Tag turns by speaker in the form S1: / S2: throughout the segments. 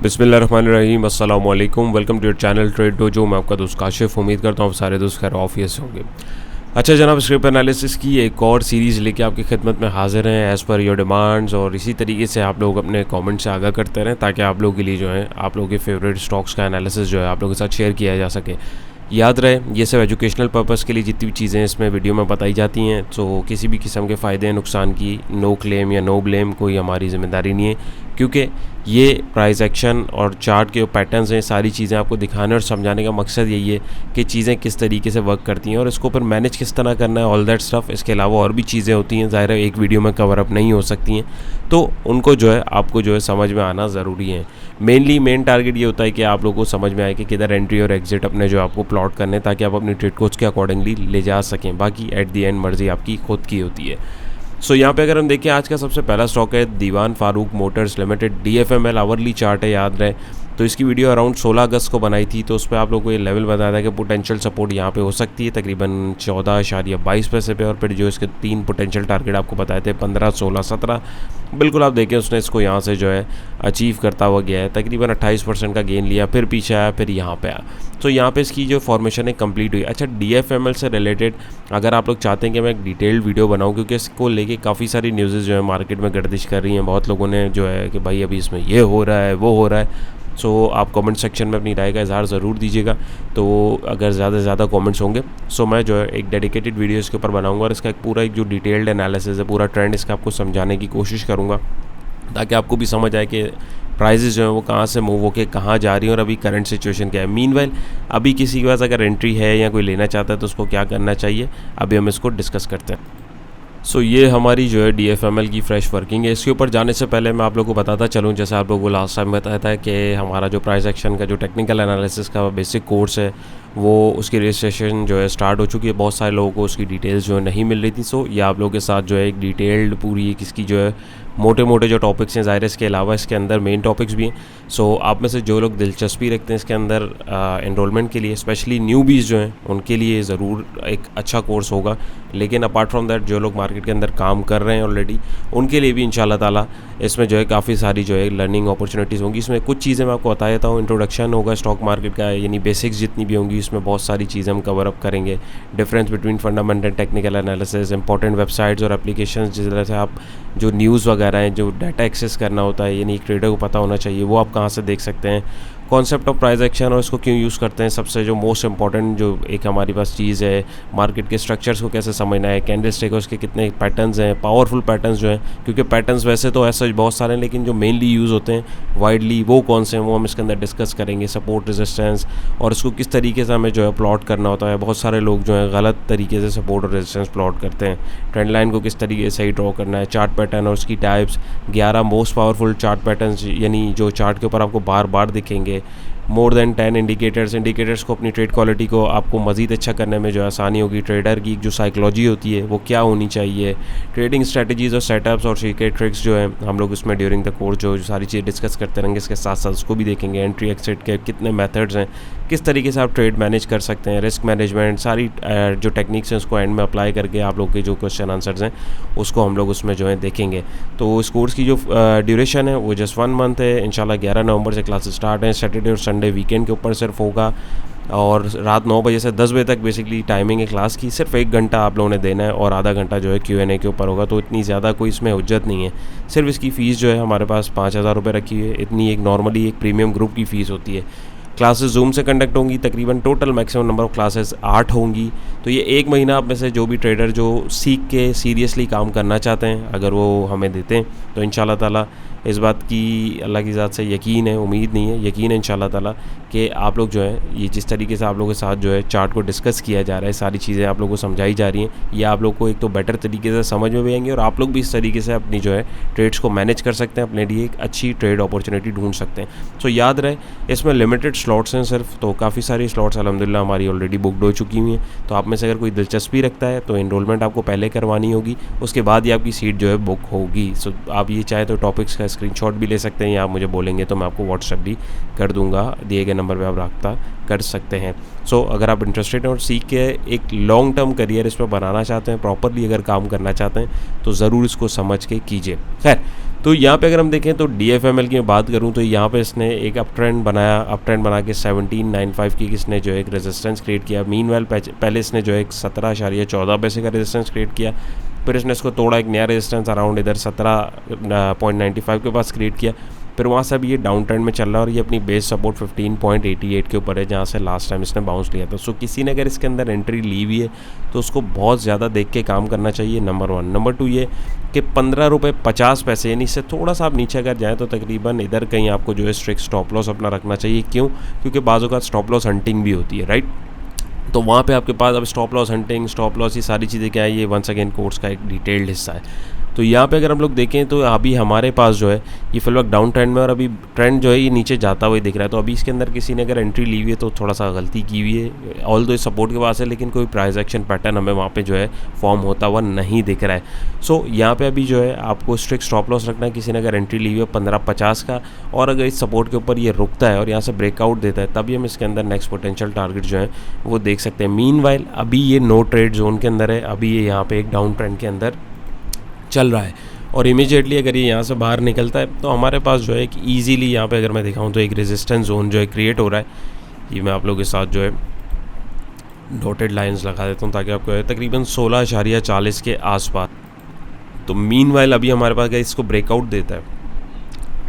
S1: बिस्मिल्लाहिर्रहमानिर्रहीम, अस्सलाम वालेकुम। Welcome to your channel Trade Dojo. मैं आपका दोस्त काशिफ। उम्मीद करता हूँ आप सारे दोस्त खैर ऑफिस से होंगे। अच्छा जनाब, स्क्रिप्ट एनालिसिस की एक और सीरीज़ लेके आपकी खिदमत में हाजिर हैं एज़ पर योर डिमांड्स, और इसी तरीके से आप लोग अपने कमेंट से आगाह करते रहें ताकि आप लोगों के लिए जो है आप लोगों के फेवरेट स्टॉक्स का एनालिसिस जो है आप लोगों के साथ शेयर किया जा सके। याद रहे ये सब एजुकेशनल पर्पज़ के लिए जितनी भी चीज़ें इसमें वीडियो में बताई जाती हैं, तो किसी भी किस्म के फ़ायदे नुकसान की नो क्लेम या नो ब्लेम कोई हमारी ज़िम्मेदारी नहीं है, क्योंकि ये प्राइस एक्शन और चार्ट के जो पैटर्न्स हैं सारी चीज़ें आपको दिखाने और समझाने का मकसद यही है कि चीज़ें किस तरीके से वर्क करती हैं और इसको फिर मैनेज किस तरह करना है, ऑल दैट स्टफ। इसके अलावा और भी चीज़ें होती हैं, ज़ाहिर है एक वीडियो में कवर अप नहीं हो सकती हैं, तो उनको जो है आपको जो है समझ में आना ज़रूरी है। मेन टारगेट ये होता है कि आप लोगों को समझ में आए कि किधर एंट्री और एग्जिट अपने जो आपको प्लॉट करने, ताकि आप अपनी ट्रेड कोच के अकॉर्डिंगली ले जा सकें। बाकी एट दी एंड मर्ज़ी आपकी खुद की होती है। सो यहाँ पे अगर हम देखें, आज का सबसे पहला स्टॉक है Dewan Farooq motors limited, DFML hourly chart है, याद रहे। तो इसकी वीडियो अराउंड 16 अगस्त को बनाई थी, तो उस पर आप लोगों को ये लेवल बताया था कि पोटेंशियल सपोर्ट यहाँ पे हो सकती है तकरीबन 14.22 पैसे पे, और फिर जो इसके 3 पोटेंशियल टारगेट आपको बताए थे 15, 16, 17। बिल्कुल आप देखें उसने इसको यहाँ से जो है अचीव करता हुआ गया है, तकरीबन 28% का गेन लिया, फिर पीछे आया, फिर यहाँ पे आया। तो यहाँ पे इसकी जो फॉर्मेशन है कंप्लीट हुई। अच्छा, DFML से रिलेटेड अगर आप लोग चाहते हैं कि मैं एक डिटेल्ड वीडियो बनाऊँ, क्योंकि इसको लेके काफ़ी सारी न्यूज़ जो है मार्केट में गर्दिश कर रही हैं, बहुत लोगों ने जो है कि भाई अभी इसमें ये हो रहा है वो हो रहा है। सो आप कमेंट सेक्शन में अपनी राय का इज़हार ज़रूर दीजिएगा। तो अगर ज़्यादा से ज़्यादा कमेंट्स होंगे सो मैं जो है एक डेडिकेटेड वीडियो इसके ऊपर बनाऊंगा, और इसका एक पूरा एक जो डिटेल्ड एनालिसिस है, पूरा ट्रेंड इसका आपको समझाने की कोशिश करूँगा, ताकि आपको भी समझ आए कि प्राइजेस जो है वो कहाँ से मूव होके कहाँ जा रही हैं और अभी करंट सिचुएशन क्या है। मीनवाइल अभी किसी के पास अगर एंट्री है या कोई लेना चाहता है तो उसको क्या करना चाहिए, अभी हम इसको डिस्कस करते हैं। सो ये हमारी जो है DFML की फ्रेश वर्किंग है। इसके ऊपर जाने से पहले मैं आप लोगों को बताता चलूँ, जैसे आप लोगों को लास्ट टाइम बताया था कि हमारा जो प्राइस एक्शन का जो टेक्निकल एनालिसिस का बेसिक कोर्स है वो उसकी रजिस्ट्रेशन जो है स्टार्ट हो चुकी है। बहुत सारे लोगों को उसकी डिटेल्स जो है नहीं मिल रही थी। सो ये आप लोगों के साथ जो है एक डिटेल्ड पूरी किसकी जो है मोटे जो टॉपिक्स हैं, ज़ाहिर इसके अलावा इसके अंदर मेन टॉपिक्स भी हैं। सो आप में से जो लोग दिलचस्पी रखते हैं इसके अंदर एनरोलमेंट के लिए, स्पेशली न्यूबीज़ जो हैं उनके लिए ज़रूर एक अच्छा कोर्स होगा। लेकिन अपार्ट फ्रॉम दैट जो लोग मार्केट के अंदर काम कर रहे हैं ऑलरेडी, उनके लिए भी इंशाल्लाह ताला इसमें जो है काफ़ी सारी जो है लर्निंग अपॉर्चुनिटीज़ होंगी। इसमें कुछ चीज़ें मैं आपको बता देता हूँ। इंट्रोडक्शन होगा स्टॉक मार्केट का, यानी बेसिक्स जितनी भी होंगी इसमें बहुत सारी चीज़ें हम कवर अप करेंगे। Difference between fundamental technical analysis, important websites और एप्लीकेशंस, जिस तरह से आप जो न्यूज़ वगैरह हैं, जो डाटा एक्सेस करना होता है, यानी एक ट्रेडर को पता होना चाहिए वो आप कहाँ से देख सकते हैं। कॉन्सेप्ट ऑफ प्राइस एक्शन और इसको क्यों यूज़ करते हैं, सबसे जो मोस्ट इंपॉर्टेंट जो एक हमारी पास चीज़ है, मार्केट के स्ट्रक्चर्स को कैसे समझना है, कैंडलस्टिक है उसके कितने पैटर्न्स हैं, पावरफुल पैटर्न्स जो हैं, क्योंकि पैटर्न्स वैसे तो ऐसे बहुत सारे हैं लेकिन जो मेनली यूज़ होते हैं वाइडली वो कौन से हैं वो हम इसके अंदर डिस्कस करेंगे। सपोर्ट, रेजिस्टेंस और इसको किस तरीके से हमें जो है प्लॉट करना होता है। बहुत सारे लोग जो है गलत तरीके से सपोर्ट और रेजिस्टेंस प्लॉट करते हैं। ट्रेंड लाइन को किस तरीके से ही ड्रॉ करना है, चार्ट पैटर्न और उसकी types, 11 most powerful chart patterns, यानी जो चार्ट के ऊपर आपको बार बार दिखेंगे, मोर देन 10 इंडिकेटर्स को अपनी ट्रेड क्वालिटी को आपको मज़ीद अच्छा करने में जो आसानी होगी। ट्रेडर की जो साइकोलॉजी होती है वो क्या होनी चाहिए, ट्रेडिंग स्ट्रेटजीज़ और सेटअप्स और सीक्रेट ट्रिक्स जो है हम लोग उसमें ड्यूरिंग द कोर्स जो सारी चीज़ें डिस्कस करते रहेंगे। इसके साथ साथ उसको भी देखेंगे, एंट्री एक्सिट के कितने मेथड्स हैं, किस तरीके से आप ट्रेड मैनेज कर सकते हैं, रिस्क मैनेजमेंट, सारी जो टेक्निक्स हैं उसको एंड में अप्लाई करके आप लोग के जो क्वेश्चन आंसर्स हैं उसको हम लोग उसमें जो है देखेंगे। तो इस कोर्स की जो ड्यूरेशन है वो जस्ट 1 मंथ है। इंशाल्लाह 11 नवंबर से क्लासेस स्टार्ट हैं। सैटरडे और संडे वीकेंड के ऊपर सिर्फ होगा, और रात 9 बजे से 10 बजे तक बेसिकली टाइमिंग है क्लास की। सिर्फ 1 घंटा आप लोगों ने देना है और आधा घंटा जो है Q&A के ऊपर होगा। तो इतनी ज़्यादा कोई इसमें हुज्जत नहीं है। सिर्फ इसकी फ़ीस जो है हमारे पास 5,000 रुपये रखी हुई है। इतनी एक नॉर्मली एक प्रीमियम ग्रुप की फ़ीस होती है। क्लासेस जूम से कंडक्ट होंगी, तकरीबन total maximum number of classes 8 होंगी। तो ये 1 महीना आप में से जो भी ट्रेडर जो सीख के सीरियसली काम करना चाहते हैं, अगर वो हमें देते हैं तो इंशाल्लाह ताला इस बात की अल्लाह की ज़ात से यकीन है, उम्मीद नहीं है, यकीन है इंशाल्लाह ताला कि आप लोग जो है ये जिस तरीके से आप लोगों के साथ जो है चार्ट को डिस्कस किया जा रहा है, सारी चीज़ें आप लोगों को समझाई जा रही हैं, ये आप लोग को एक तो बेटर तरीके से समझ में भी आएंगी और आप लोग भी इस तरीके से अपनी जो है ट्रेड्स को मैनेज कर सकते हैं, अपने लिए एक अच्छी ट्रेड अपॉर्चुनिटी ढूंढ सकते हैं। सो याद रहे इसमें लिमिटेड स्लॉट्स हैं सिर्फ, तो काफ़ी सारी स्लॉट्स अल्हम्दुलिल्लाह हमारी ऑलरेडी बुकड हो चुकी हुई हैं। तो आप में से अगर कोई दिलचस्पी रखता है तो एनरोलमेंट आपको पहले करवानी होगी, उसके बाद ही आपकी सीट जो है बुक होगी। सो आप ये चाहे तो टॉपिक्स का स्क्रीनशॉट भी ले सकते हैं, या आप मुझे बोलेंगे तो मैं आपको व्हाट्सएप भी कर दूंगा, दिए गए नंबर पे आप रब्ता कर सकते हैं। सो अगर आप इंटरेस्टेड हैं और सीख के एक लॉन्ग टर्म करियर इस पर बनाना चाहते हैं, प्रॉपरली अगर काम करना चाहते हैं, तो ज़रूर इसको समझ के कीजिए। खैर तो यहाँ पे अगर हम देखें तो DFML की मैं बात करूँ तो यहाँ पे इसने एक अप ट्रेंड बना के 1795 की इसने जो एक रेजिस्टेंस क्रिएट किया। मीनवाइल पहले इसने जो एक 17.14 पैसे का रेजिस्टेंस क्रिएट किया, फिर इसने इसको तोड़ा, एक नया रेजिस्टेंस अराउंड इधर 17.95 के पास क्रिएट किया, फिर वहाँ से अभी ये डाउन ट्रेंड में चल रहा है और ये अपनी बेस सपोर्ट 15.88 के ऊपर है, जहाँ से लास्ट टाइम इसने बाउंस लिया था। सो किसी ने अगर इसके अंदर एंट्री ली हुई है तो उसको बहुत ज़्यादा देख के काम करना चाहिए, नंबर 1। नंबर 2 ये कि 15 रुपये 50 पैसे, यानी इससे थोड़ा सा आप नीचे अगर जाएँ तो तकरीबन इधर कहीं आपको जो है स्ट्रिक्ट स्टॉप लॉस अपना रखना चाहिए। क्यों? क्योंकि बाज़ों का स्टॉप लॉस हंटिंग भी होती है, राइट। तो वहाँ पे आपके पास अब stop loss hunting, stop loss, ये सारी चीज़ें क्या है, ये वंस अगेन कोर्स का एक डिटेल्ड हिस्सा है। तो यहाँ पे अगर हम लोग देखें तो अभी हमारे पास जो है ये फिलहाल डाउन ट्रेंड में, और अभी ट्रेंड जो है ये नीचे जाता हुआ दिख रहा है। तो अभी इसके अंदर किसी ने अगर एंट्री ली हुई है तो थोड़ा सा गलती की हुई है। ऑल दो सपोर्ट के पास है, लेकिन कोई प्राइस एक्शन पैटर्न हमें वहाँ पे जो है फॉर्म होता हुआ नहीं दिख रहा है। सो यहाँ पे अभी जो है आपको स्ट्रिक्ट स्टॉप लॉस रखना है। किसी ने अगर एंट्री ली हुई है 15.50 का, और अगर इस सपोर्ट के ऊपर ये रुकता है और यहाँ से ब्रेकआउट देता है, तभी हम इसके अंदर नेक्स्ट पोटेंशियल टारगेट जो है वो देख सकते हैं। मीनवाइल अभी ये नो ट्रेड जोन के अंदर है, अभी ये यहाँ पे एक डाउन ट्रेंड के अंदर चल रहा है, और इमीडिएटली अगर ये यहाँ से बाहर निकलता है तो हमारे पास जो है एक ईजीली यहाँ पे अगर मैं दिखाऊँ तो एक रेजिस्टेंस जोन जो है क्रिएट हो रहा है। ये मैं आप लोगों के साथ जो है डॉटेड लाइंस लगा देता हूँ ताकि आपको तकरीबन 16.40 के आसपास। तो मीनवाइल अभी हमारे पास इसको ब्रेकआउट देता है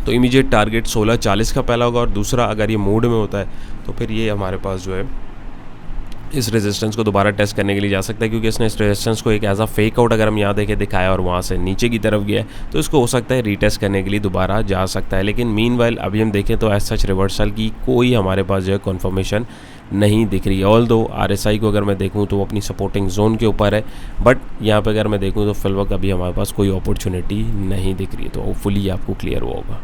S1: तो इमीडिएट टारगेट 16.40 का पहला होगा, और दूसरा अगर ये मोड में होता है तो फिर ये हमारे पास जो है इस रेजिस्टेंस को दोबारा टेस्ट करने के लिए जा सकता है, क्योंकि इसने इस रेजिस्टेंस को एक एज अ फेक आउट अगर हम यहाँ देखें दिखाया और वहाँ से नीचे की तरफ गया है तो इसको हो सकता है रीटेस्ट करने के लिए दोबारा जा सकता है। लेकिन मीनवाइल अभी हम देखें तो एज सच रिवर्सल की कोई हमारे पास जो है कन्फर्मेशन नहीं दिख रही है। ऑल दो RSI को अगर मैं देखूँ तो वो अपनी सपोर्टिंग जोन के ऊपर है, बट यहाँ पर अगर मैं देखूँ तो फिलहाल अभी हमारे पास कोई अपॉर्चुनिटी नहीं दिख रही है। तो होपफुली आपको क्लियर हुआ होगा।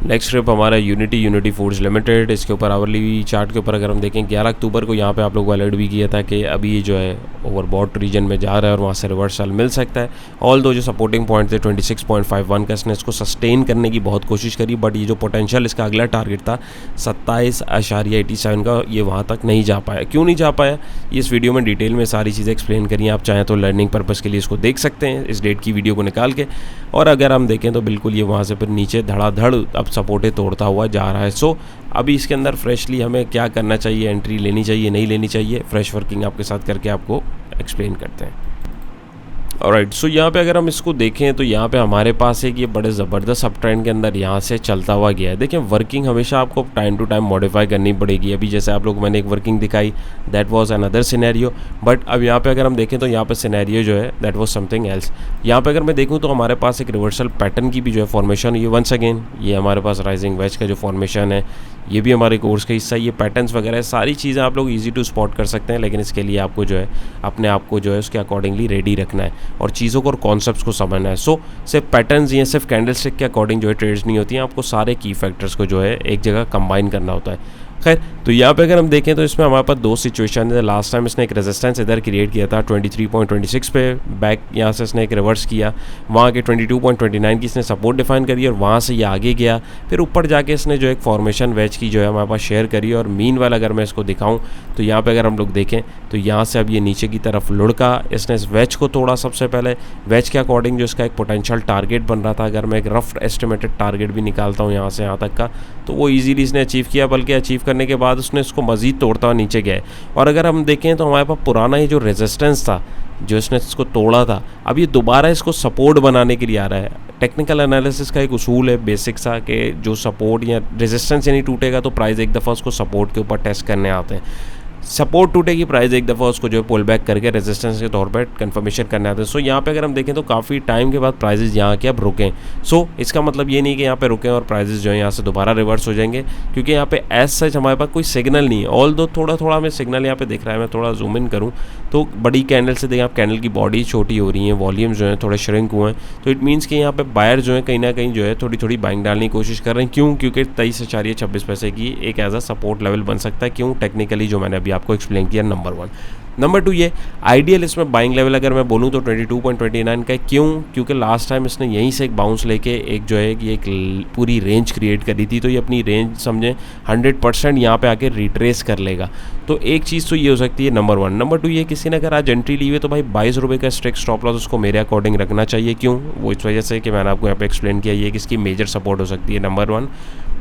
S1: नेक्स्ट ट्रिप हमारा यूनिटी फूड्स लिमिटेड। इसके ऊपर आवरली चार्ट के ऊपर अगर हम देखें 11 अक्टूबर को यहाँ पे आप लोग को अलर्ट भी किया था कि अभी जो है ओवरबॉट रीजन में जा रहा है और वहाँ से रिवर्सल मिल सकता है। ऑल दो जो सपोर्टिंग पॉइंट थे 26.51 का, इसने इसको सस्टेन करने की बहुत कोशिश करी, बट ये जो पोटेंशियल इसका अगला टारगेट था 27.87 का, ये वहाँ तक नहीं जा पाया। क्यों नहीं जा पाया, ये इस वीडियो में डिटेल में सारी चीज़ें एक्सप्लेन करी हैं। आप चाहें तो लर्निंग पर्पज़ के लिए इसको देख सकते हैं इस डेट की वीडियो को निकाल के। और अगर हम देखें तो बिल्कुल ये वहाँ से फिर नीचे धड़ाधड़ अब सपोर्टें तोड़ता हुआ जा रहा है। सो अभी इसके अंदर फ्रेशली हमें क्या करना चाहिए, एंट्री लेनी चाहिए नहीं लेनी चाहिए, फ्रेश वर्किंग आपके साथ करके आपको एक्सप्लेन करते हैं। ऑलराइट, सो यहाँ पे अगर हम इसको देखें तो यहाँ पे हमारे पास एक ये बड़े ज़बरदस्त अप ट्रेंड के अंदर यहाँ से चलता हुआ गया है। देखिए वर्किंग हमेशा आपको टाइम टू टाइम मॉडिफाई करनी पड़ेगी। अभी जैसे आप लोग मैंने एक वर्किंग दिखाई, that was another scenario, but अब यहाँ पे अगर हम देखें तो यहाँ पे सिनेरियो जो है दैट वाज समथिंग एल्स। यहाँ पे अगर मैं देखूँ तो हमारे पास एक रिवर्सल पैटर्न की भी जो है फॉर्मेशन, ये वंस अगेन ये हमारे पास राइजिंग वेज का जो फॉर्मेशन है ये भी हमारे कोर्स का हिस्सा है। ये पैटर्न्स वगैरह सारी चीज़ें आप लोग इजी टू स्पॉट कर सकते हैं, लेकिन इसके लिए आपको जो है अपने आप को जो है उसके अकॉर्डिंगली रेडी रखना है और चीज़ों को और कॉन्सेप्ट्स को समझना है। सो सिर्फ पैटर्न्स ये सिर्फ कैंडलस्टिक के अकॉर्डिंग जो है ट्रेड्स नहीं होती हैं, आपको सारे की फैक्टर्स को जो है एक जगह कंबाइन करना होता है। खैर, तो यहाँ पे अगर हम देखें तो इसमें हमारे पास दो सिचुएशन है। लास्ट टाइम इसने एक रेजिस्टेंस इधर क्रिएट किया था 23.26 पे, बैक यहाँ से इसने एक रिवर्स किया, वहाँ के 22.29 की इसने सपोर्ट डिफाइन करी और वहाँ से ये आगे गया, फिर ऊपर जाके इसने जो एक फॉर्मेशन वेज की जो है हमारे पास शेयर करी। और मीनवाइल अगर मैं इसको दिखाऊँ तो यहाँ पे अगर हम लोग देखें तो यहाँ से अब ये नीचे की तरफ लुढ़का, इसने इस वेज को तोड़ा। सबसे पहले वेज के अकॉर्डिंग जो इसका एक पोटेंशियल टारगेट बन रहा था, अगर मैं एक रफ एस्टिमेटेड टारगेट भी निकालता हूँ यहाँ से यहाँ तक का, तो वो ईजीली इसने अचीव किया, बल्कि अचीव करने के बाद उसने इसको मज़ीद तोड़ता हुआ नीचे गया। और अगर हम देखें तो हमारे पास पुराना ये जो रेजिस्टेंस था जो इसने इसको तोड़ा था, अब ये दोबारा इसको सपोर्ट बनाने के लिए आ रहा है। टेक्निकल एनालिसिस का एक उसूल है बेसिक सा कि जो सपोर्ट या रेजिस्टेंस यानी टूटेगा तो प्राइस एक दफ़ा उसको सपोर्ट के ऊपर टेस्ट करने आते हैं। सपोर्ट टूटेगी, प्राइस एक दफ़ा उसको जो है पुल बैक करके रेजिस्टेंस के तौर पर कन्फर्मेशन करने आते हैं। सो यहाँ पे अगर हम देखें तो काफ़ी टाइम के बाद प्राइजेस यहाँ के अब रुकें। सो इसका मतलब ये नहीं कि यहाँ पे रुकें और प्राइजेस जो है यहाँ से दोबारा रिवर्स हो जाएंगे, क्योंकि यहाँ पे एज सच हमारे पास कोई सिग्नल नहीं है। ऑल दो थोड़ा थोड़ा हमें सिग्नल यहाँ पे दिख रहा है। मैं थोड़ा जूम इन करूँ तो बड़ी कैंडल से देखें आप, कैंडल की बॉडी छोटी हो रही है, वॉल्यूम्स जो है थोड़े श्रिंक हुए हैं, तो इट मीन्स कि यहाँ पे बायर जो है कहीं ना कहीं जो है थोड़ी थोड़ी बाइंग डालने की कोशिश कर रहे हैं। क्यों? क्योंकि 23.26 पैसे की एक एज अ सपोर्ट लेवल बन सकता है। क्यों? टेक्निकली जो मैंने अभी आपको एक्सप्लेन किया, नंबर 1। नंबर 2 ये आइडियल इसमें बाइंग लेवल अगर मैं बोलूँ तो 22.29 का है। क्यों? क्योंकि लास्ट टाइम इसने यहीं से एक बाउंस लेके एक जो है कि एक पूरी रेंज क्रिएट करी थी, तो ये अपनी रेंज समझें 100% यहाँ पे आके रिट्रेस कर लेगा। तो एक चीज़ तो ये हो सकती है नंबर 1। नंबर 2 ये किसी ने अगर आज एंट्री ली हुई है तो भाई 22 रुपये का स्ट्रिक्ट स्टॉप लॉस उसको मेरे अकॉर्डिंग रखना चाहिए। क्यों? वो इस वजह से कि मैंने आपको यहाँ पे एक्सप्लेन किया ये कि इसकी मेजर सपोर्ट हो सकती है, नंबर 1।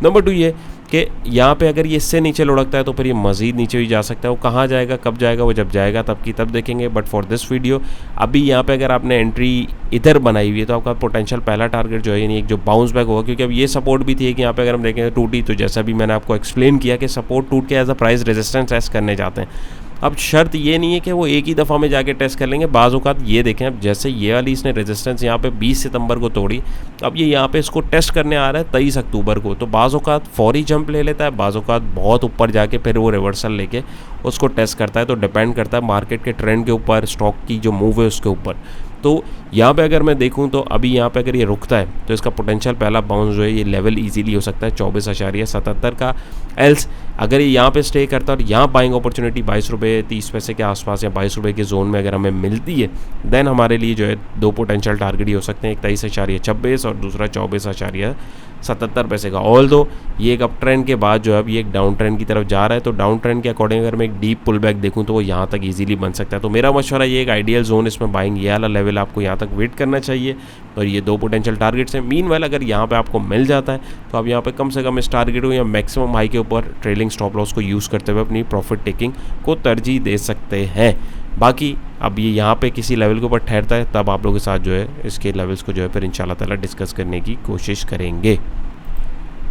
S1: नंबर 2 ये कि यहाँ पे अगर ये इससे नीचे लुढ़कता है तो फिर ये मज़ीद नीचे भी जा सकता है। वो कहाँ जाएगा, कब जाएगा, वो जब जाएगा तब की तब देखेंगे। बट फॉर दिस वीडियो अभी यहाँ पे अगर आपने एंट्री इधर बनाई हुई है तो आपका पोटेंशियल पहला टारगेट जो है यानी एक जो बाउंस बैक होगा, क्योंकि अब ये सपोर्ट भी थी कि यहाँ पे अगर हम देखें टूटी, तो जैसा भी मैंने आपको एक्सप्लेन किया कि सपोर्ट टूट के as a price resistance test करने जाते हैं। अब शर्त ये नहीं है कि वो एक ही दफ़ा में जाके टेस्ट कर लेंगे। बाज़ औक़ात ये देखें, अब जैसे ये वाली इसने रेजिस्टेंस यहाँ पे 20 सितंबर को तोड़ी, अब ये यहाँ पे इसको टेस्ट करने आ रहा है 23 अक्टूबर को, तो बाज़ औक़ात फौरी जंप ले लेता है, बाज़ औक़ात बहुत ऊपर जाके फिर वो रिवर्सल लेके उसको टेस्ट करता है। तो डिपेंड करता है मार्केट के ट्रेंड के ऊपर, स्टॉक की जो मूव है उसके ऊपर। तो यहाँ पे अगर मैं देखूँ तो अभी यहाँ पे अगर ये रुकता है तो इसका पोटेंशियल पहला बाउंस जो है ये लेवल इजीली हो सकता है 24.77 का। एल्स अगर ये यहाँ पे स्टे करता है और यहाँ बाइंग अपॉर्चुनिटी 22 रुपये 30 पैसे के आसपास या 22 रुपये के जोन में अगर हमें मिलती है, देन हमारे लिए जो है 2 पोटेंशियल टारगेट ही हो सकते हैं, एक 23.26 और दूसरा 24.77 पैसे का। ऑल दो ये एक अप ट्रेंड के बाद जो है अब ये एक डाउन ट्रेंड की तरफ जा रहा है, तो डाउन ट्रेंड के अकॉर्डिंग अगर मैं एक डीप पुल बैक देखूँ तो वो यहाँ तक ईजिली बन सकता है। तो मेरा मशवरा ये एक आइडियल जोन इसमें बाइंग ये वाला लेवल आपको यहाँ तक वेट करना चाहिए और ये 2 पोटेंशियल टारगेट्स हैं। मीनवाइल अगर यहाँ पे आपको मिल जाता है तो आप यहाँ पे कम से कम इस टारगेट को या मैक्सिमम हाई के ऊपर ट्रेलिंग स्टॉप लॉस को यूज़ करते हुए अपनी प्रॉफिट टेकिंग को तरजीह दे सकते हैं। बाकी अब ये यहाँ पे किसी लेवल के ऊपर ठहरता है तब आप लोगों के साथ जो है इसके लेवल्स को जो है फिर इंशाल्लाह ताला डिस्कस करने की कोशिश करेंगे।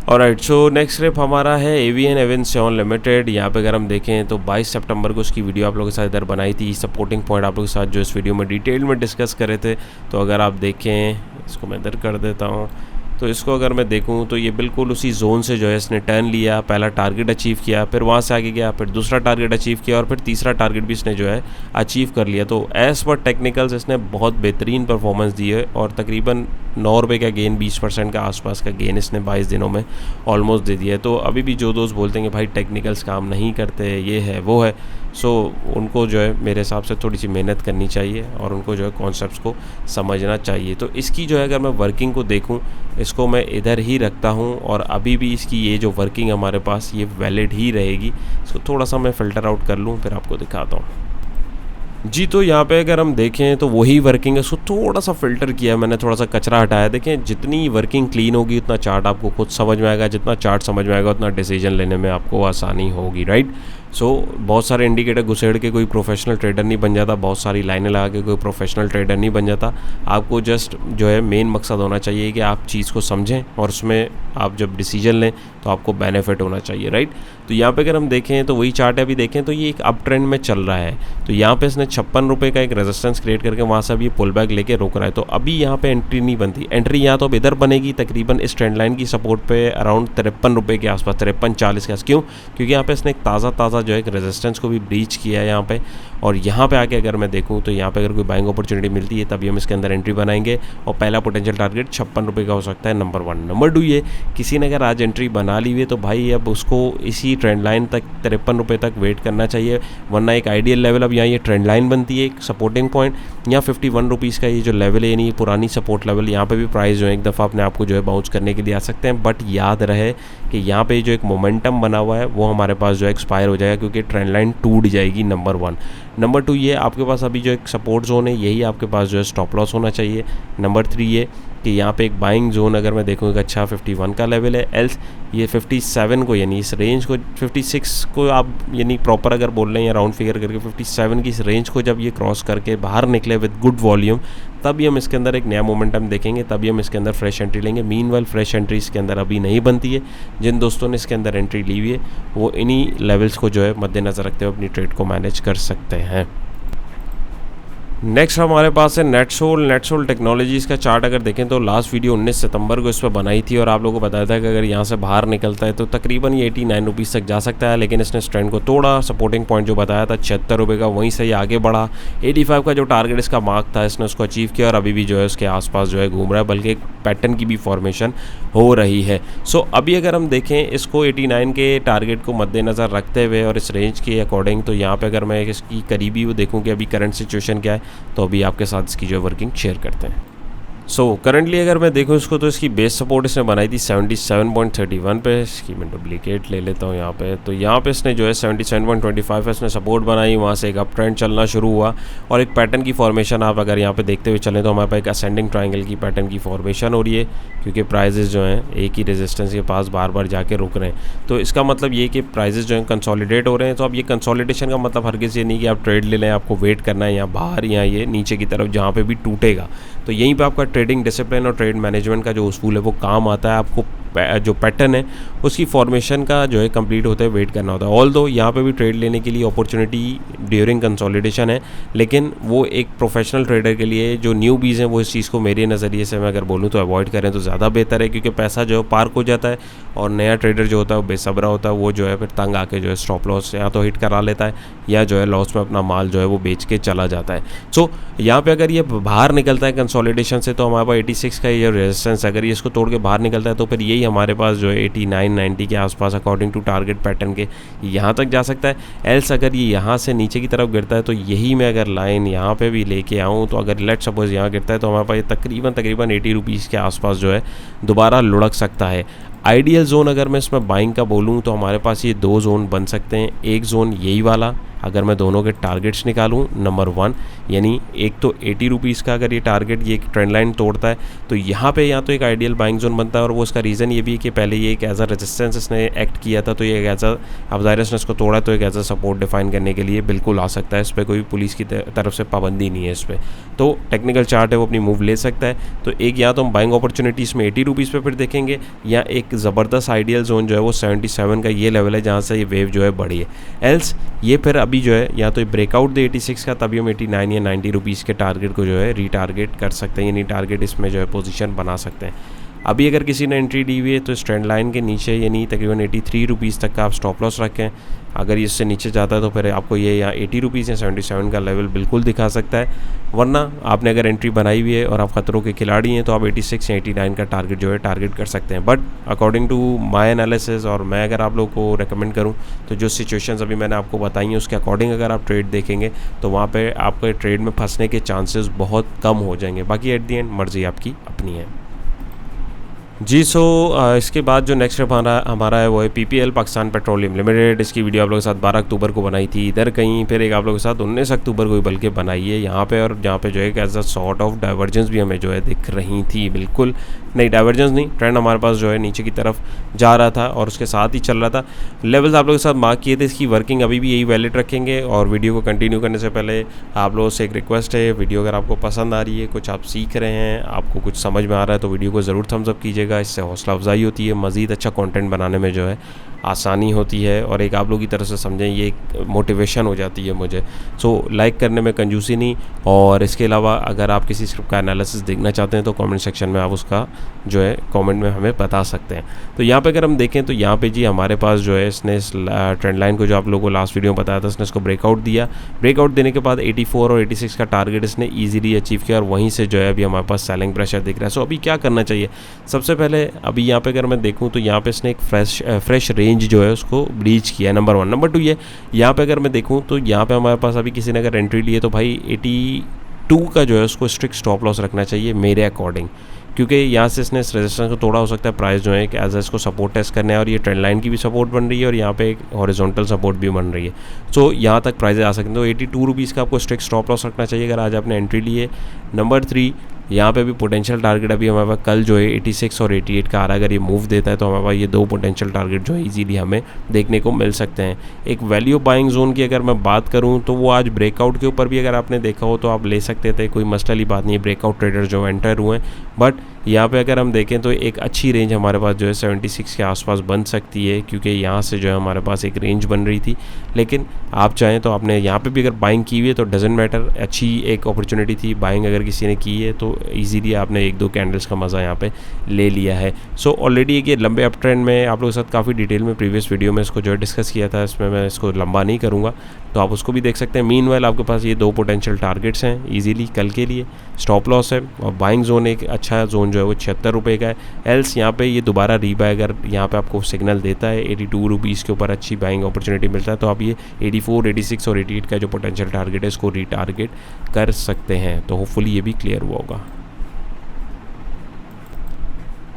S1: ऑलराइट, सो नेक्स्ट स्टेप हमारा है एवीएन एविएशन लिमिटेड। यहाँ पे अगर हम देखें तो 22 सितंबर को उसकी वीडियो आप लोगों के साथ इधर बनाई थी, सपोर्टिंग पॉइंट आप लोगों के साथ जो इस वीडियो में डिटेल में डिस्कस करे थे। तो अगर आप देखें, इसको मैं इधर कर देता हूँ, तो इसको अगर मैं देखूं तो ये बिल्कुल उसी जोन से जो है इसने टर्न लिया, पहला टारगेट अचीव किया, फिर वहाँ से आगे गया, फिर दूसरा टारगेट अचीव किया और फिर तीसरा टारगेट भी इसने जो है अचीव कर लिया। तो एज पर टेक्निकल्स इसने बहुत बेहतरीन परफॉर्मेंस दी है और तकरीबन 9 रुपये का गेन, 20% का आसपास का गेन इसने 22 दिनों में ऑलमोस्ट दे दिया है। तो अभी भी जो दोस्त बोलते हैं कि भाई टेक्निकल्स काम नहीं करते, ये है वो है, सो उनको जो है मेरे हिसाब से थोड़ी सी मेहनत करनी चाहिए और उनको जो है कॉन्सेप्ट्स को समझना चाहिए। तो इसकी जो है अगर मैं वर्किंग को देखूं, इसको मैं इधर ही रखता हूं और अभी भी इसकी ये जो वर्किंग हमारे पास ये वैलिड ही रहेगी। इसको थोड़ा सा मैं फ़िल्टर आउट कर लूं फिर आपको दिखाता हूं जी। तो यहाँ पे अगर हम देखें तो वही वर्किंग है, उसको थोड़ा सा फ़िल्टर किया मैंने, थोड़ा सा कचरा हटाया। देखें जितनी वर्किंग क्लीन होगी उतना चार्ट आपको खुद समझ में आएगा, जितना चार्ट समझ में आएगा उतना डिसीजन लेने में आपको आसानी होगी, राइट। सो बहुत सारे इंडिकेटर घुसेड़ के कोई प्रोफेशनल ट्रेडर नहीं बन जाता, बहुत सारी लाइनें लगा के कोई प्रोफेशनल ट्रेडर नहीं बन जाता। आपको जस्ट जो है मेन मकसद होना चाहिए कि आप चीज़ को समझें और उसमें आप जब डिसीजन लें तो आपको बेनिफिट होना चाहिए, राइट। तो यहाँ पे अगर हम देखें तो वही चार्ट है, अभी देखें तो ये एक अप ट्रेंड में चल रहा है। तो यहाँ पे इसने 56 रुपये का एक रेजिस्टेंस क्रिएट करके वहाँ से अभी पुल बैक लेके रोक रहा है। तो अभी यहाँ पे एंट्री नहीं बनती, एंट्री यहाँ तो अब इधर बनेगी तकरीबन इस ट्रेंड लाइन की सपोर्ट पे अराउंड 53 रुपये के आसपास, 53-40 के आसपास। क्यों? क्योंकि यहाँ पे इसने एक ताज़ा जो है एक रेजिस्टेंस को भी ब्रीच किया है यहाँ पे, और यहाँ पे आके अगर मैं देखूँ तो यहाँ पे अगर कोई बाइंग अपॉर्चुनिटी मिलती है तभी हम इसके अंदर एंट्री बनाएंगे और पहला पोटेंशियल टारगेट 56 रुपये का हो सकता है, नंबर 1। नंबर 2 ये किसी ने अगर आज एंट्री बना ली हुई है तो भाई अब उसको इसी ट्रेंड लाइन तक 53 रुपये तक वेट करना चाहिए, वरना एक आइडियल लेवल अब यहाँ ये ट्रेंड लाइन बनती है, एक सपोर्टिंग पॉइंट यहाँ 51 रुपीज़ का ये जो लेवल है यानी ये पुरानी सपोर्ट लेवल, यहाँ पे भी प्राइस जो है एक दफ़ा अपने आप को जो है बाउंस करने के लिए आ सकते हैं। बट याद रहे कि यहाँ पे जो एक मोमेंटम बना हुआ है वो हमारे पास जो है एक्सपायर हो जाएगा क्योंकि ट्रेंड लाइन टूट जाएगी, नंबर 1। नंबर 2 ये आपके पास अभी जो एक सपोर्ट जोन है यही आपके पास जो है स्टॉप लॉस होना चाहिए। नंबर 3 ये कि यहाँ पे एक बाइंग जोन अगर मैं देखूँ एक अच्छा 51 का लेवल है, एल्स ये 57 को यानी इस रेंज को 56 को आप यानी प्रॉपर अगर बोल रहे हैं या राउंड फिगर करके 57 की इस रेंज को जब ये क्रॉस करके बाहर निकले विद गुड वॉल्यूम तभी हम इसके अंदर एक नया मोमेंटम देखेंगे, तभी हम इसके अंदर फ्रेश एंट्री लेंगे। मीनवाइल फ्रेश एंट्री इसके अंदर अभी नहीं बनती है। जिन दोस्तों ने इसके अंदर एंट्री ली हुई है वो इन्हीं लेवल्स को जो है मद्देनज़र रखते हुए अपनी ट्रेड को मैनेज कर सकते हैं। नेक्स्ट हमारे पास है नेटसोल टेक्नोलॉजीज़ का चार्ट अगर देखें तो लास्ट वीडियो 19 सितंबर को इस पर बनाई थी और आप लोगों को बताया था कि अगर यहाँ से बाहर निकलता है तो तकरीबन ये 89 रुपीज़ तक जा सकता है, लेकिन इसने ट्रेंड को तोड़ा। सपोर्टिंग पॉइंट जो बताया था 76 रुपये का, वहीं से ये आगे बढ़ा। 85 का जो टारगेट इसका मार्क था इसने उसको अचीव किया और अभी भी जो है उसके आसपास जो है घूम रहा है, बल्कि एक पैटर्न की भी फॉर्मेशन हो रही है। सो अभी अगर हम देखें इसको 89 के टारगेट को मद्देनज़र रखते हुए और इस रेंज के अकॉर्डिंग, तो यहाँ पे अगर मैं इसकी करीबी वो देखूँ कि अभी करंट सिचुएशन क्या है, तो अभी आपके साथ इसकी जो वर्किंग शेयर करते हैं। सो करंटली अगर मैं देखूँ इसको तो इसकी बेस सपोर्ट इसने बनाई थी 77.31 पे। इसकी मैं डुप्लीकेट ले लेता हूँ यहाँ पे, तो यहाँ पे इसने जो है 77.25 इसने सपोर्ट बनाई, वहाँ से एक अप ट्रेंड चलना शुरू हुआ और एक पैटर्न की फॉर्मेशन आप अगर यहाँ पे देखते हुए चलें तो हमारे पास एक असेंडिंग ट्रायंगल की पैटर्न की फॉर्मेशन हो रही है, क्योंकि प्राइजेस जो हैं एक ही रेजिस्टेंस के पास बार बार जाके रुक रहे हैं। तो इसका मतलब ये कि प्राइजेस जो हैं कंसोलिडेट हो रहे हैं। तो अब ये कंसोलिडेशन का मतलब हरगिज़ ये नहीं कि आप ट्रेड ले लें, आपको वेट करना है यहाँ बाहर या ये नीचे की तरफ जहाँ पे भी टूटेगा, तो यहीं पे आपका ट्रेडिंग डिसिप्लिन और ट्रेड मैनेजमेंट का जो उसूल है वो काम आता है। आपको जो पैटर्न है उसकी फॉर्मेशन का जो है कंप्लीट होते हुए वेट करना होता है। ऑल दो यहाँ पे भी ट्रेड लेने के लिए अपॉर्चुनिटी ड्यूरिंग कंसोलिडेशन है, लेकिन वो एक प्रोफेशनल ट्रेडर के लिए जो न्यूबीज़ हैं वो इस चीज़ को मेरे नज़रिए से मैं अगर बोलूँ तो अवॉइड करें तो ज़्यादा बेहतर है, क्योंकि पैसा जो है पार्क हो जाता है और नया ट्रेडर जो होता है वो बेसब्रा होता है, वो जो है फिर तंग आके जो है स्टॉप लॉस या तो हिट करा लेता है या जो है लॉस में अपना माल जो है वो बेच के चला जाता है। सो यहाँ पे अगर ये बाहर निकलता है कंसोलिडेशन से तो हमारे पास 86 का ये रेजिस्टेंस, अगर ये इसको तोड़ के बाहर निकलता है तो फिर यही हमारे पास जो है 89-90 के आसपास अकॉर्डिंग टू टारगेट पैटर्न के यहाँ तक जा सकता है। एल्स अगर ये यहाँ से नीचे की तरफ गिरता है तो यही मैं अगर लाइन यहाँ पे भी लेके आऊँ तो अगर लेट सपोज यहाँ गिरता है तो हमारे पास ये तकरीबन 80 रुपीज़ के आसपास जो है दोबारा लुढ़क सकता है। आइडियल जोन अगर मैं इसमें बाइंग का बोलूँ तो हमारे पास ये दो जोन बन सकते हैं। एक जोन यही वाला, अगर मैं दोनों के टारगेट्स निकालूं, नंबर 1 यानी एक तो 80 रुपीज़ का अगर ये टारगेट ये एक ट्रेंड लाइन तोड़ता है तो यहाँ पे या तो एक आइडियल बाइंग जोन बनता है, और वो उसका रीज़न ये भी है कि पहले ये एक एज अ रेजिस्टेंस इसने एक्ट किया था, तो ये एज अ अब ज़ाहिर इसने इसको तोड़ा तो एक एज अ सपोर्ट डिफाइन करने के लिए बिल्कुल आ सकता है। इस पर कोई पुलिस की तरफ से पाबंदी नहीं है इस पर, तो टेक्निकल चार्ट है वो अपनी मूव ले सकता है। तो एक या तो हम बाइंग अपॉर्चुनिटीज़ में 80 रुपीज़ पे फिर देखेंगे, या एक ज़बरदस्त आइडियल जोन जो है वो 77 का ये लेवल है जहाँ से ये वेव जो है बढ़ी है। एल्स ये फिर अभी जो है या तो ब्रेकआउट दे 86 का, तभी हम 89 या 90 रुपीज़ के टारगेट को जो है रीटारगेट कर सकते हैं, यानी टारगेट इसमें जो है पोजीशन बना सकते हैं। अभी अगर किसी ने एंट्री दी हुई है तो स्ट्रेंड लाइन के नीचे यानी तकरीबन 83 रुपीज़ तक का आप स्टॉप लॉस रखें। अगर इससे नीचे जाता है तो फिर आपको ये या 80 रुपीज़ या 77 का लेवल बिल्कुल दिखा सकता है, वरना आपने अगर एंट्री बनाई हुई है और आप ख़तरों के खिलाड़ी हैं तो आप 86 या 89 का टारगेट जो है टारगेट कर सकते हैं। But according to my analysis और मैं अगर आप लोगों को रेकमेंड करूं तो जो सिचुएशंस अभी मैंने आपको बताई हैं उसके अकॉर्डिंग अगर आप ट्रेड देखेंगे तो वहाँ पे आपके ट्रेड में फंसने के चांसेस बहुत कम हो जाएंगे। बाकी एट दी एंड मर्ज़ी आपकी अपनी है जी। सो इसके बाद जो नेक्स्ट स्टेप हमारा है वो है PPL पाकिस्तान पेट्रोलियम लिमिटेड। इसकी वीडियो आप लोगों के साथ 12 अक्टूबर को बनाई थी इधर कहीं, फिर एक आप लोगों के साथ 19 अक्टूबर को भी बल्कि बनाई है यहाँ पे, और जहाँ पे जो है as a sort of divergence भी हमें जो है दिख रही थी। बिल्कुल नहीं डाइवर्जेंस नहीं, ट्रेंड हमारे पास जो है नीचे की तरफ जा रहा था और उसके साथ ही चल रहा था। लेवल्स आप लोगों के साथ मार्क किए थे, इसकी वर्किंग अभी भी यही वैलिड रखेंगे। और वीडियो को कंटिन्यू करने से पहले आप लोगों से एक रिक्वेस्ट है, वीडियो अगर आपको पसंद आ रही है, कुछ आप सीख रहे हैं, आपको कुछ समझ में आ रहा है तो वीडियो को ज़रूर थम्स अप कीजिएगा। इससे हौसला अफजाई होती है, मज़ीद अच्छा कंटेंट बनाने में जो है आसानी होती है, और एक आप लोग की तरफ से समझें ये एक मोटिवेशन हो जाती है मुझे। सो लाइक करने में कंजूसी नहीं, और इसके अलावा अगर आप किसी स्क्रिप्ट का एनालिसिस देखना चाहते हैं तो कमेंट सेक्शन में आप उसका जो है कमेंट में हमें बता सकते हैं। तो यहाँ पे अगर हम देखें तो यहाँ पे जी हमारे पास जो है इसने इस ट्रेंड लाइन को जो आप लोगों को लास्ट वीडियो में बताया था इसने इसको ब्रेकआउट दिया। ब्रेकआउट देने के बाद 84 और 86 का टारगेट इसने ईजिली अचीव किया, और वहीं से जो है अभी हमारे पास सेलिंग प्रेशर दिख रहा है। सो अभी क्या करना चाहिए, सबसे पहले अभी यहाँ पे अगर मैं देखूँ तो यहाँ पे इसने एक फ्रेश रेंज जो है उसको ब्रीच किया है, नंबर 1। नंबर 2 ये यहाँ पे अगर मैं देखूँ तो यहाँ पे हमारे पास अभी किसी ने अगर एंट्री ली है तो भाई 82 का जो है उसको स्ट्रिक्ट स्टॉप लॉस रखना चाहिए मेरे अकॉर्डिंग, क्योंकि यहाँ से इसने इस रेजिस्टेंस को तोड़ा हो सकता है। प्राइस जो है कि एज इसको सपोर्ट टेस्ट करना है, और ये ट्रेंड लाइन की भी सपोर्ट बन रही है और यहाँ पे एक हॉरिजॉन्टल सपोर्ट भी बन रही है। सो यहाँ तक प्राइस आ सकते हैं, तो 82 रुपीज़ का आपको स्ट्रिक्ट स्टॉप लॉस रखना चाहिए अगर आज आपने एंट्री ली है। नंबर 3 यहाँ पे भी पोटेंशियल टारगेट अभी हमारे पास कल जो है 86 और 88 का आ रहा है, अगर ये मूव देता है तो हमारे पास ये दो पोटेंशियल टारगेट जो है इजीली हमें देखने को मिल सकते हैं। एक वैल्यू बाइंग जोन की अगर मैं बात करूँ तो वो आज ब्रेकआउट के ऊपर भी अगर आपने देखा हो तो आप ले सकते थे, कोई मसले वाली बात नहीं है। ब्रेकआउट ट्रेडर जो एंटर हुए हैं, बट यहाँ पे अगर हम देखें तो एक अच्छी रेंज हमारे पास जो है 76 के आसपास बन सकती है, क्योंकि यहाँ से जो है हमारे पास एक रेंज बन रही थी। लेकिन आप चाहें तो आपने यहाँ पे भी अगर बाइंग की हुई है तो डजेंट मैटर, अच्छी एक अपॉर्चुनिटी थी, बाइंग अगर किसी ने की है तो ईजीली आपने 1-2 कैंडल्स का मज़ा यहाँ पे ले लिया है। सो ऑलरेडी एक ये लंबे अप ट्रेंड में आप लोगों के साथ काफ़ी डिटेल में प्रीवियस वीडियो में इसको जो है डिस्कस किया था, इसमें मैं इसको लंबा नहीं करूँगा, तो आप उसको भी देख सकते हैं। मीनवाइल आपके पास ये 2 पोटेंशियल टारगेट्स हैं ईजीली कल के लिए, स्टॉप लॉस है और बाइंग जोन एक अच्छा जोन जो है वो 76 रुपये का है। एल्स यहाँ पे ये दोबारा रीबाय अगर यहाँ पे आपको सिग्नल देता है 82 रुपीज़ के ऊपर अच्छी बाइंग अपॉर्चुनिटी मिलता है, तो आप ये 84, 86 और 88 का जो पोटेंशियल टारगेट है इसको रीटारगेट कर सकते हैं। तो होपफुली ये भी क्लियर हुआ होगा।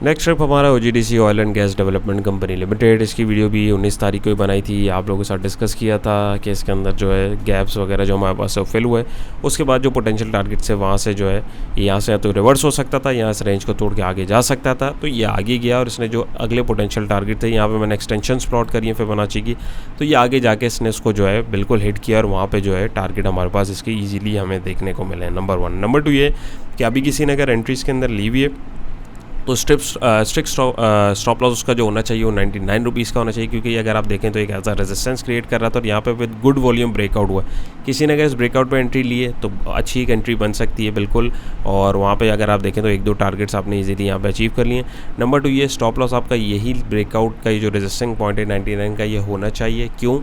S1: नेक्स्ट ट्रिप हमारा OGDC oil and gas development company limited. इसकी वीडियो भी 19 तारीख को ही बनाई थी, आप लोगों के साथ डिस्कस किया था कि इसके अंदर जो है गैप्स वगैरह जो हमारे पास फिल हुए, उसके बाद जो पोटेंशियल टारगेट से वहाँ से जो है यहाँ से तो रिवर्स हो सकता था, यहाँ से रेंज को तोड़ के आगे जा सकता था, तो ये आगे गया और इसने जो अगले पोटेंशियल टारगेट थे यहाँ पर मैंने एक्सटेंशंस प्लॉट करी है फिबोनाची की, तो ये आगे जाके इसने इसको जो है बिल्कुल हिट किया और वहाँ पर जो है टारगेट हमारे पास इसके ईजिली हमें देखने को मिले हैं। नंबर 1। नंबर 2 ये कि अभी किसी ने अगर एंट्रीज के अंदर ली हुई है तो स्ट्रिक्ट स्टॉप लॉस उसका जो होना चाहिए वो 99 रुपीज़ का होना चाहिए, क्योंकि अगर आप देखें तो एक ऐसा रेजिस्टेंस क्रिएट कर रहा था और यहाँ पे विद गुड वॉल्यूम ब्रेकआउट हुआ। किसी ने अगर इस ब्रेकआउट पे एंट्री ली है तो अच्छी एक एंट्री बन सकती है बिल्कुल, और वहाँ पे अगर आप देखें तो 1-2 टारगेट्स आपने इजीली यहाँ पे अचीव कर लिए। नंबर 2 ये स्टॉप लॉस आपका यही ब्रेकआउट का ये जो रेजिस्टिंग पॉइंट है 99 का ये होना चाहिए। क्यों?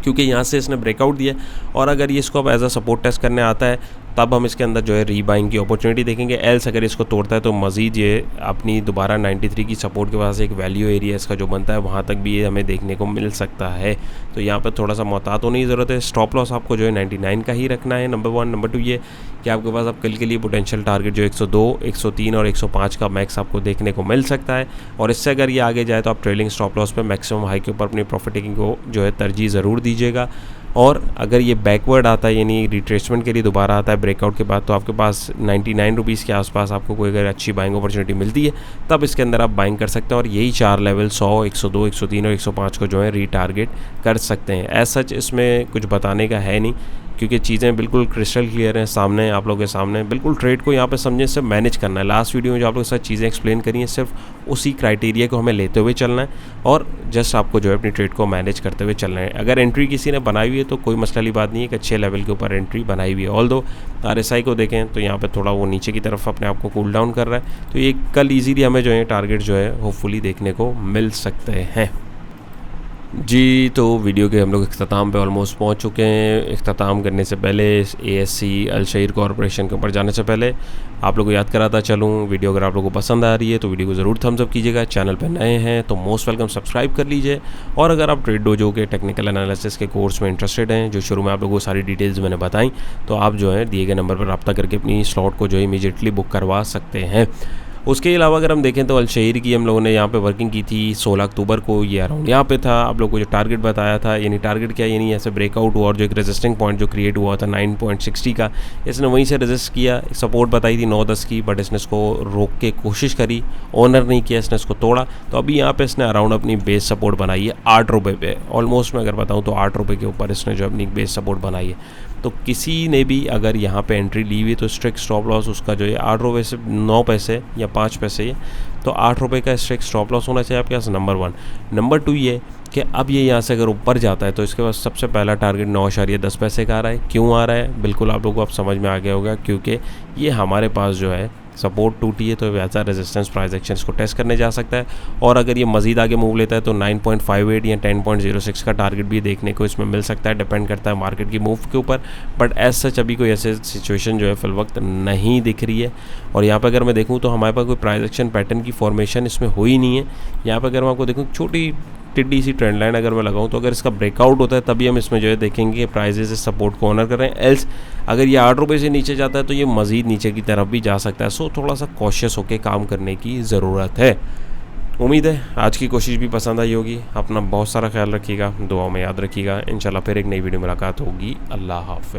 S1: क्योंकि यहाँ से इसने ब्रेकआउट दिया और अगर ये इसको अब एज अ सपोर्ट टेस्ट करने आता है तब हम इसके अंदर जो है रीबाइंग की अपॉर्चुनिटी देखेंगे। एल्स अगर इसको तोड़ता है तो मज़ीद ये अपनी दोबारा 93 की सपोर्ट के पास एक वैल्यू एरिया इसका जो बनता है वहाँ तक भी ये हमें देखने को मिल सकता है। तो यहाँ पर थोड़ा सा मोहतात होने की ज़रूरत है। स्टॉप लॉस आपको जो है 99 का ही रखना है, नंबर 1। नंबर 2 ये कि आपके पास अब कल के लिए पोटेंशियल टारगेट जो 102, 103 और 105 का मैक्स आपको देखने को मिल सकता है, और इससे अगर ये आगे जाए तो आप ट्रेलिंग स्टॉप लॉस पे मैक्सिमम हाई के ऊपर अपनी प्रॉफिट टेकिंग को जो है तरजीह ज़रूर दीजिएगा। और अगर ये बैकवर्ड आता है यानी रिट्रेसमेंट के लिए दोबारा आता है ब्रेकआउट के बाद, तो आपके पास 99 रुपीज़ के आसपास आपको कोई अगर अच्छी बाइंग अपॉर्चुनिटी मिलती है तब इसके अंदर आप बाइंग कर सकते हैं, और यही 4 लेवल 100, 102, 103 और 105 को जो है रीटारगेट कर सकते हैं। एज सच इसमें कुछ बताने का है नहीं, क्योंकि चीज़ें बिल्कुल क्रिस्टल क्लियर हैं सामने आप लोगों के सामने। बिल्कुल ट्रेड को यहाँ पे समझे सिर्फ मैनेज करना है। लास्ट वीडियो में जो आप लोगों के साथ चीज़ें एक्सप्लेन करी हैं सिर्फ उसी क्राइटेरिया को हमें लेते हुए चलना है और जस्ट आपको जो है अपनी ट्रेड को मैनेज करते हुए चलना है। अगर एंट्री किसी ने बनाई हुई है तो कोई मसला वाली बात नहीं है, एक अच्छे लेवल के ऊपर एंट्री बनाई हुई है। ऑल्दो RSI को देखें तो यहाँ पर थोड़ा वो नीचे की तरफ अपने आप को कूल डाउन कर रहा है, तो ये कल ईजीली हमें जो है टारगेट जो है होपफुली देखने को मिल सकते हैं। जी, तो वीडियो के हम लोग इख्तिताम पे ऑलमोस्ट पहुंच चुके हैं। इख्तिताम करने से पहले ASC अलशहीर कॉरपोरेशन के ऊपर जाने से पहले आप लोगों को याद कराता चलूँ, वीडियो अगर आप लोगों को पसंद आ रही है तो वीडियो को ज़रूर थम्स अप कीजिएगा। चैनल पे नए हैं तो मोस्ट वेलकम सब्सक्राइब कर लीजिए, और अगर आप ट्रेड डोजो के टेक्निकल एनालिसिस के कोर्स में इंटरेस्टेड हैं जो शुरू में आप लोगों को सारी डिटेल्स मैंने बताई, तो आप जो है दिए गए नंबर पर रब्ता करके अपनी स्लॉट को जो है इमीडिएटली बुक करवा सकते हैं। उसके अलावा अगर हम देखें तो अलशहीर की हम लोगों ने यहाँ पे वर्किंग की थी 16 अक्टूबर को, ये अराउंड यहाँ पे था। आप लोगों को जो टारगेट बताया था, यानी टारगेट क्या, यानी ऐसे ब्रेकआउट हुआ और जो एक रेजिस्टिंग पॉइंट जो क्रिएट हुआ था 9.60 का, इसने वहीं से रेजिस्ट किया। सपोर्ट बताई थी 9-10 की, बट इसने इसको रोक के कोशिश करी, ऑनर नहीं किया, इसने इसको तोड़ा। तो अभी यहाँ पे इसने अराउंड अपनी बेस सपोर्ट बनाई है 8 रुपये पे। ऑलमोस्ट मैं अगर बताऊँ तो 8 रुपये के ऊपर इसने जो अपनी बेस सपोर्ट बनाई है। तो किसी ने भी अगर यहाँ पे एंट्री ली हुई तो स्ट्रिक्ट स्टॉप लॉस उसका जो है 8 रुपये से 9 पैसे या 5 पैसे है, तो 8 रुपये का स्ट्रिक्ट स्टॉप लॉस होना चाहिए आपके पास, नंबर 1। नंबर 2 ये कि अब ये यहाँ से अगर ऊपर जाता है तो इसके पास सबसे पहला टारगेट 9.10 पैसे का आ रहा है। क्यों आ रहा है बिल्कुल आप लोगों को अब समझ में आ गया होगा, क्योंकि ये हमारे पास जो है सपोर्ट टूटी है, तो वैसा रेजिस्टेंस प्राइस एक्शंस को टेस्ट करने जा सकता है। और अगर ये मजीद आगे मूव लेता है तो 9.58 या 10.06 का टारगेट भी देखने को इसमें मिल सकता है, डिपेंड करता है मार्केट की मूव के ऊपर। बट एज सच अभी कोई ऐसे सिचुएशन जो है फिल वक्त नहीं दिख रही है। और यहाँ पर अगर मैं देखूँ तो हमारे पास कोई प्राइस एक्शन पैटर्न की फॉर्मेशन इसमें हो ही नहीं है। यहाँ पर अगर मैं आपको देखूँ छोटी टिड्डी सी ट्रेंड लाइन अगर मैं लगाऊं तो अगर इसका ब्रेकआउट होता है तभी हम इसमें जो है देखेंगे कि प्राइजेस इस सपोर्ट को ऑनर कर रहे हैं। एल्स अगर ये 8 रुपये से नीचे जाता है तो ये मज़ीद नीचे की तरफ भी जा सकता है। सो थोड़ा सा कॉशियस होकर काम करने की ज़रूरत है। उम्मीद है आज की कोशिश भी पसंद आई होगी। अपना बहुत सारा ख्याल रखिएगा, दुआओं में याद रखिएगा। इंशाल्लाह फिर एक नई वीडियो मुलाकात होगी। अल्लाह हाफ़िज़।